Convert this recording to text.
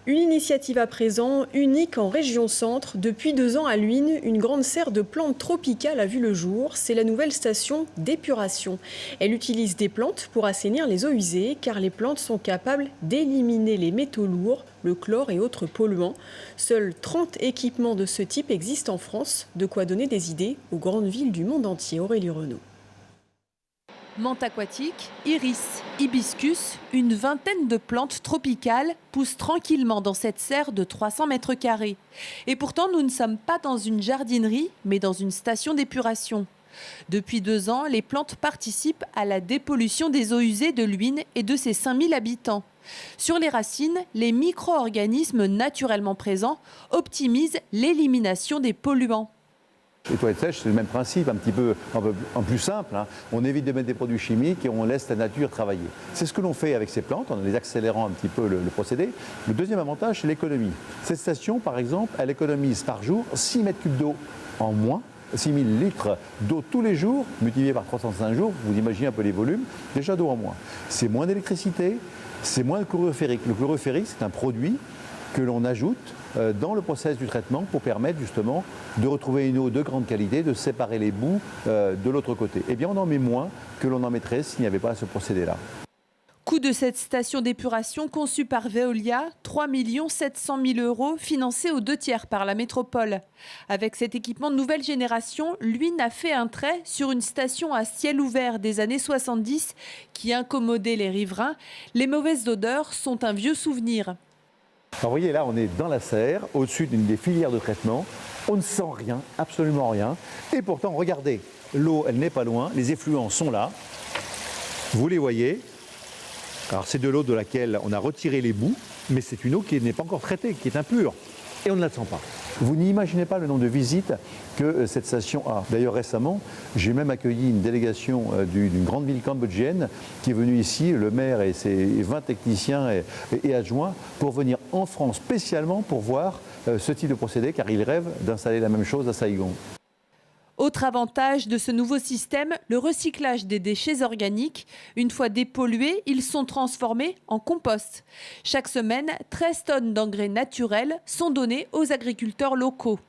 Une initiative à présent unique en région centre. Depuis 2 ans à Luynes, une grande serre de plantes tropicales a vu le jour. C'est la nouvelle station d'épuration. Elle utilise des plantes pour assainir les eaux usées car les plantes sont capables d'éliminer les métaux lourds, le chlore et autres polluants. Seuls 30 équipements de ce type existent en France. De quoi donner des idées aux grandes villes du monde entier. Aurélie Renaud. Menthe aquatique, iris, hibiscus, une vingtaine de plantes tropicales poussent tranquillement dans cette serre de 300 mètres carrés. Et pourtant, nous ne sommes pas dans une jardinerie, mais dans une station d'épuration. Depuis 2 ans, les plantes participent à la dépollution des eaux usées de Luynes et de ses 5000 habitants. Sur les racines, les micro-organismes naturellement présents optimisent l'élimination des polluants. Les toilettes sèches, c'est le même principe, un peu plus simple. On évite de mettre des produits chimiques et on laisse la nature travailler. C'est ce que l'on fait avec ces plantes, en les accélérant un petit peu le procédé. Le deuxième avantage, c'est l'économie. Cette station, par exemple, elle économise par jour 6 mètres cubes d'eau en moins. 6 000 litres d'eau tous les jours, multiplié par 305 jours, vous imaginez un peu les volumes, déjà d'eau en moins. C'est moins d'électricité, c'est moins de chlorure ferrique. Le chlorure ferrique, c'est un produit que l'on ajoute dans le process du traitement pour permettre justement de retrouver une eau de grande qualité, de séparer les boues de l'autre côté. Eh bien, on en met moins que l'on en mettrait s'il n'y avait pas ce procédé-là. Coût de cette station d'épuration conçue par Veolia, 3 700 000 €, financé aux 2/3 par la métropole. Avec cet équipement de nouvelle génération, Luynes a fait un trait sur une station à ciel ouvert des années 70 qui incommodait les riverains. Les mauvaises odeurs sont un vieux souvenir. Alors, vous voyez, là, on est dans la serre, au-dessus d'une des filières de traitement. On ne sent rien, absolument rien. Et pourtant, regardez, l'eau, elle n'est pas loin, les effluents sont là. Vous les voyez. Alors, c'est de l'eau de laquelle on a retiré les boues, mais c'est une eau qui n'est pas encore traitée, qui est impure. Et on ne la sent pas. Vous n'imaginez pas le nombre de visites que cette station a. D'ailleurs, récemment, j'ai même accueilli une délégation d'une grande ville cambodgienne qui est venue ici, le maire et ses 20 techniciens et adjoints, pour venir en France spécialement pour voir ce type de procédé, car ils rêvent d'installer la même chose à Saïgon. Autre avantage de ce nouveau système, le recyclage des déchets organiques. Une fois dépollués, ils sont transformés en compost. Chaque semaine, 13 tonnes d'engrais naturels sont données aux agriculteurs locaux.